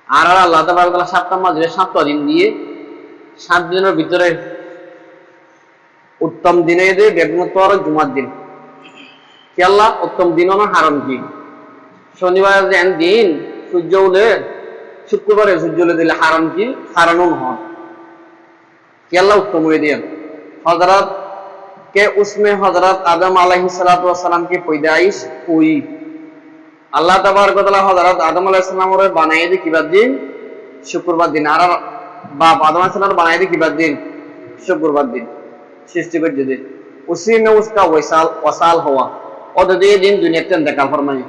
আর আল্লাহ তাবারক ওয়া তাআলা 7টা মাসে 7টা দিন দিয়ে 7 দিনের ভিতরে উত্তম দিনে দিয়ে বেগুনতর জুমার দিন কি আল্লাহ উত্তম দিন না হারাম কি শনিবার দিন সূর্য উদে শুক্রবারে সূর্য উদে দিলে হারাম কি হারানো হয় कि अल्लाह उत्तम हुए दिया हजरत के उसमें हजरत आदम अलैहिस्सलाम की पैदाइश हुई अल्लाह तबारक व तआला हजरत आदम अलैहिस्सलाम और बनाए थे किबाद दिन शुक्रवार दिन और बाप आदम अलैहिस्सलाम बनाए थे किबाद दिन शुक्रवार दिन सृष्टि कर दे उसी में उसका वसाल हुआ और दे दिन दुनिया के इंतकाल फरमाए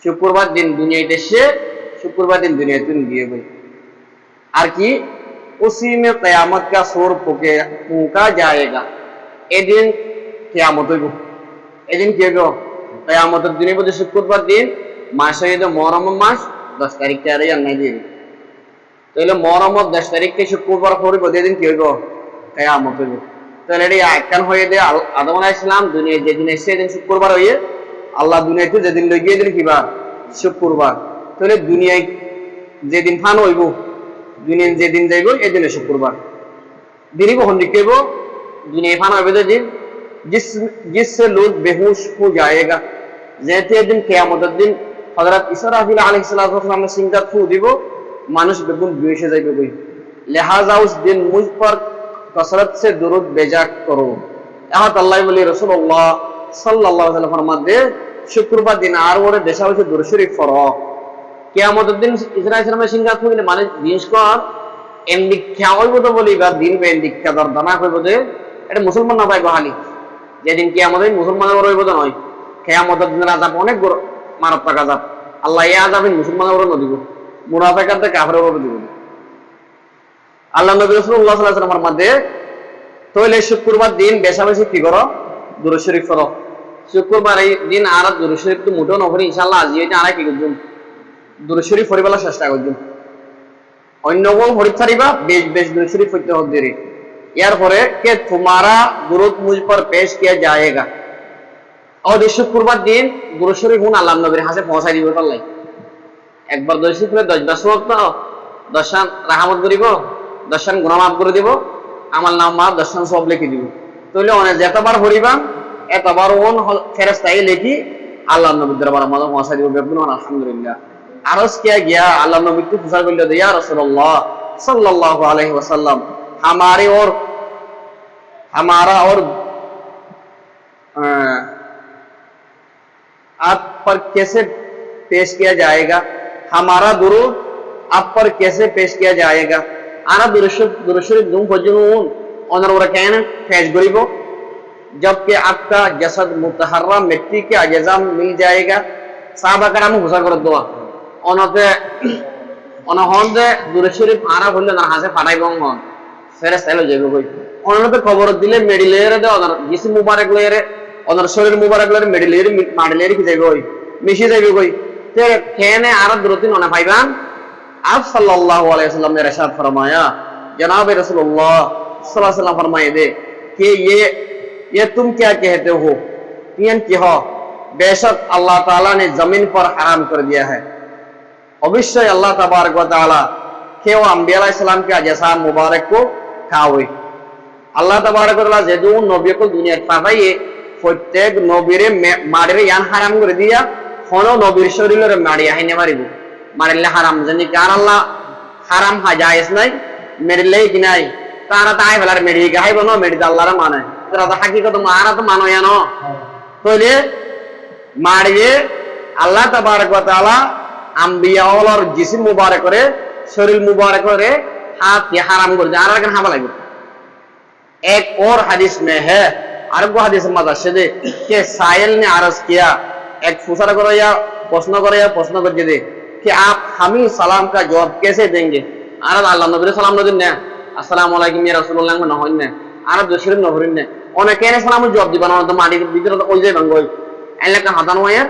शुक्रवार दिन दुनिया से शुक्रवार दिन दुनिया से दिए गए और की उसी में क़यामत का सूर फूका जाएगा ए दिन क़यामत हो ए दिन क्या गो क़यामत दिन बोले शुक्रवार दिन मासे जो मुहर्रम मास 10 तारीख के रही अन्य दिन तो ये मुहर्रम 10 तारीख के शुक्रवार होरी बोले दिन क्या गो क़यामत हो तो ये आयकन हो ये दे आदम अलैहिस्सलाम दुनिया जे दिन ऐसे दिन शुक्रवार हो ये अल्लाह दुनिया के जे दिन लगी दिन की बात शुक्रवार तो ये दुनिया जे दिन फान हो दुनिया जे दिन जाइबो ए दिन शुक्रवार दिन को हम लिखेबो दुनिया फान होबे दिन जिससे लोग बेहोश हो जाएगा जैसे दिन क़यामत दिन हजरत इसराफिल अलैहिस्सलाम ने सिंगार फू दिबो मानुष बेगुन बेहोश हो जाइबे कोई लिहाजा उस दिन मुझ पर कसरत से दुरूद भेजा करो यहाँ अल्लाह बोले रसूलुल्लाह सल्लल्लाहु अलैहि वसल्लम फरमाते शुक्रवार दिन आर ओरे देशा হচ্ছে দুরূদ শরীফ পড়ো কিয়ামতের দিন ইসরাঈল में सिंगार फू ने माने জিনিস কর এমনি খেয়াল তো বলি বা দিন বে দীক্ষা দরদানা কইব যে এটা মুসলমান না পাইবো হালি যেদিন কিয়ামতের মুসলমানের রইব তো নয় কিয়ামতের দিন আযাব অনেক মারাত্মক আযাব আল্লাহ এই আযাবিন মুসলমানের উপর নদিব মুনাফিকদের কাফেরের উপর দিব আল্লাহ নবী রাসূলুল্লাহ সাল্লাল্লাহু আলাইহি ওয়াসাল্লামের মধ্যে তাহলে শুক্রবার দিন বেশাবেশি কি করো দুরূদ শরীফ পড়ো শুক্রবার এই দিন আর দুরূদ শরীফ তো মোটেও নকরি ইনশাআল্লাহ আজ এটা আরে কি করব দুরূদ শরীফ পড়িবালা চেষ্টা করব অন্য কোন পরীক্ষারিবা বেশ বেশ দুরূদ শরীফ পড়তে হবে রে यार পরে কে তোমারা দুরূদ মুझ पर पेश किया जाएगा और शुक्रवार दिन দুরূদ শরীফ হুন আল্লাহ নবীর হাতে পৌঁছাই দিব আল্লাহ একবার দুরূদ শরীফ পড়ে 10 ওয়াক্ত দশান রাহমত করিব দশান গুনাহ মাফ করে দিব আমল নামা দশান সব লিখে দিব তাহলে অনেক যতবার পড়িবা এতবার ওন ফেরেশতাই লিখি আল্লাহ নবীর দরবারে মধ্যে পৌঁছাই দিব বেগুন আলহামদুলিল্লাহ अर्ज किया गया अल्लाह नबी को पूछा कर लिया या रसूलुल्लाह सल्लल्लाहु अलैहि वसल्लम हमारे और हमारा और आप पर कैसे पेश किया जाएगा हमारा दुरूद आप पर कैसे पेश किया जाएगा आना दुरूद शरीफ दूं फजून ओनर और कहना पेश गरीबो जबकि आपका जसद मुतहर्रम मिट्टी के अजज़ा मिल जाएगा साहबा कराम हुसा कर दुआ অনতে অনহন্দে দুরূদ শরীফ আরা বললে না হাসে পাঠাইব হন ফেরেশতা এলো যাইব কই অনতে খবর দিলে মেডিলের দে অনর জিসম মুবারক লয়েরে অনর শরীর মুবারক লয়েরে মেডিলের মাডলের কি যাইব কই মিশি যাইব কই তে কেনে আরা দুরূদ ননা পাইবান आप सल्लल्लाहु अलैहि वसल्लम ने इरशाद फरमाया जनाब रसूलुल्लाह सल्लल्लाहु अलैहि वसल्लम फरमाए दे कि ये तुम क्या कहते हो यानी कि हो बेशक अल्लाह ताला ने जमीन पर हराम कर दिया है अवश्य अल्लाह तबारक व तआला के वो अंबिया अलैहिस सलाम के अजसा मुबारक को खावे अल्लाह तबारक व तआला जेदु नबी को दुनिया पाठाइए प्रत्येक नबीरे माड़े यान हराम कर दिया होनो नबीर शरीरे माड़ी आइने मारिबो मारिले हराम जनी कार अल्लाह हराम हा जायज নাই মেরিলে কি নাই তারা তাই বলার মেরি গাইবো না মেরি আল্লাহর মানে তোরা তো হাকিকত মারা তো মানো জানো তাইলে মারিয়ে আল্লাহ তবারক व तआला अंबिया और जिस्म मुबारक करे शरीर मुबारक करे हाथ ये हराम कर दिया आरा हामा लगे एक और हदीस में है अरब हदीस मदशदे के साइल ने अर्ज किया एक फुसरा करो या प्रश्न कर दे कि आप हमें सलाम का जवाब कैसे देंगे आरा अल्लाह नबी सलाम न दिन अस्सलाम वालेकुम या रासूलुल्लाह न होइने आरा शरीर न होइने ओने केने सलाम जवाब दिबा न तो माडी भीतर तो ओइ जे बंगोई एले का हदान होया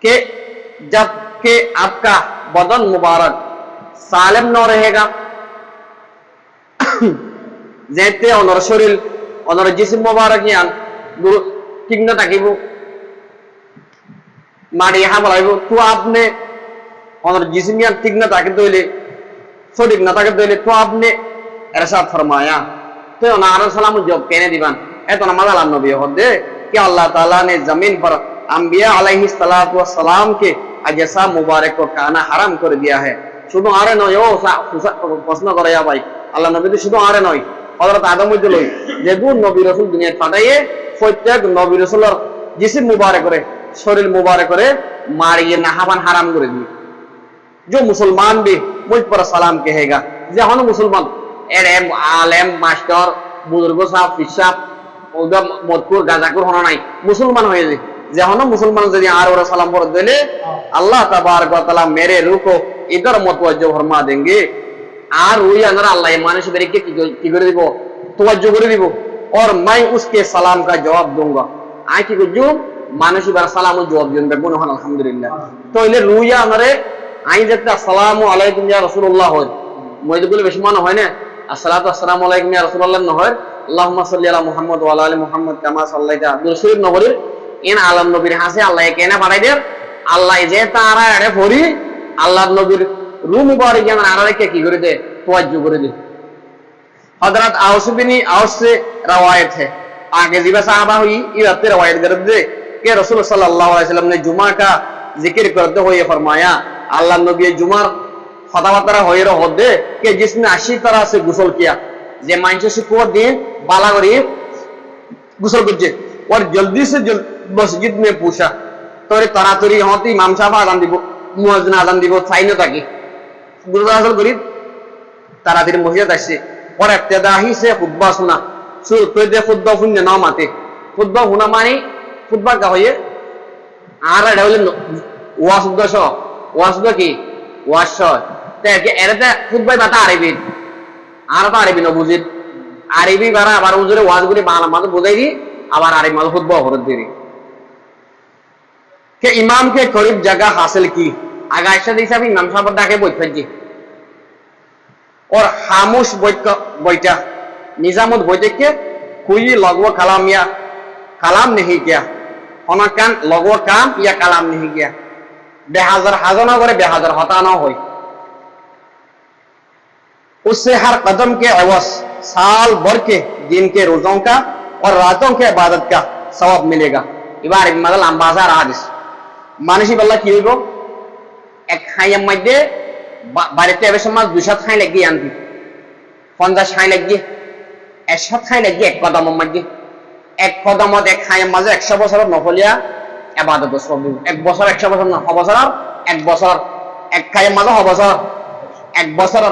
के जबकि आपका बदन मुबारक सालिम न रहेगा जैसे অনর শরীর অনর জিসম মুবারক ইয়ান ঠিক না থাকিব মাড়ি হা বলাইব তো আপনি और जिस्मियान ठीक ना ताकत दोले सटीक ना ताकत दोले तो आपने इरशाद फरमाया तो नारा सलाम जवाब कहने दीवान तो नमाज अल्लाह नबी होते कि अल्लाह ताला ने जमीन पर अंबिया अलैहिस्सलातु वस्सलाम के अजसा मुबारक को खाना हराम कर दिया है শুধু আরে নয় ও প্রশ্ন করে ভাই আল্লাহ নবী তো শুধু আরে নয় হযরত আদম হইতে লই যেগুন নবী রাসূল দুনিয়ায় পাঠাইয়ে প্রত্যেক নবী রাসূলের जिस्म मुबारक करे शरीर मुबारक करे मारिए नहावन हराम कर दी जो मुसलमान भी मुझ पर सलाम कहेगा जे हन मुसलमान एम आलेम मास्टर बुजुर्ग साहब फिसाब ओदा मदकुर गाजाकुर होना नहीं मुसलमान हो जाए जे हन मुसलमान यदि आर और सलाम पर दिले अल्लाह तबारक व तआला मेरे रूह को इधर मुतवज्जो फरमा देंगे আর ওই আমরা আল্লাহ মানুষ বেরিয়ে কি করে দিব তওয়াজ্জো করে দিব और मैं उसके सलाम का जवाब दूंगा आई की गुजू মানুষ বার সালাম জবাব দিবেন বেগুন হন আলহামদুলিল্লাহ তো ইলে রুইয়া আমারে আই যেতে আসসালামু আলাইকুম ইয়া রাসূলুল্লাহ হয় মইদ বলে বেশি মান হয় না আসসালাতু আসসালামু আলাইকুম ইয়া রাসূলুল্লাহ ন হয় আল্লাহুম্মা সাল্লি আলা মুহাম্মদ ওয়া আলা আলি মুহাম্মদ কামা সাল্লাইতা দুরশরীফ নবরীর ইন আলম নবীর হাসে আল্লাহ কেনা পাঠাই দের আল্লাহ যে তারা এড়ে পড়ি আল্লাহর নবীর रूह मुबारक के आरा के की करे दे तवज्जो करे दे हजरत औस बिन औस से रवायत है आगे जिबा साहबा हुई ये अपने रवायत कर दे कि रसूल सल्लल्लाहु अलैहि वसल्लम ने जुमा का जिक्र करते हुए फरमाया अल्लाह नबी जुमार फतावा होए रहो दे कि जिसने अच्छी तरह से गुस्ल किया जे मानसे से को दिन बाला करी गुस्ल करजे और जल्दी से मस्जिद में पूछा तो तरातरी होती इमाम साहब आजान দিব मुअज्जिन आजान দিব চাই না তাকে गुरुदासल गरीब तारातिर मस्जिद আসছে और इब्तिदाही से खुतबा सुना शुरू तो दे खुतबा सुनने ना माते खुतबा होना माने खुतबा का होये आरा डावले वासुद की वाश ते के एरते खुतबा बाता আরবি আর তো আরবি না বুঝিত আরবি বারা আবার উজুরে ওয়াজগুলি বাংলা মাঝে বোঝাই দি আবার আরবি মাঝে খুতবা হরত দিরি के इमाम के करीब जगह हासिल की आगाशा दिशा भी इमाम साहब डाके बैठ जी और खामोश बैठा निजामुद बैठे के कोई लगवा कलाम या कलाम नहीं किया होना कान लगवा काम या कलाम नहीं किया बेहाजर हाजर करे बेहाजर होता ना हो उससे हर कदम के अवस साल भर के दिन के रोजों का और रातों के इबादत का सवाब मिलेगा इबार मतलब अंबाजार आदिस मानसी बल्ला की हो एक खाइम मध्य बारिते अबे समाज दुशा खाई लगी आंटी 50 खाई लगी 100 खाई लगी एक कदम मध्य एक कदम एक खाइम मजे 100 বছর নফলিয়া ইবাদত সব এক বছর 100 বছর না বছর এক বছর এক খাইম মজা বছর এক বছর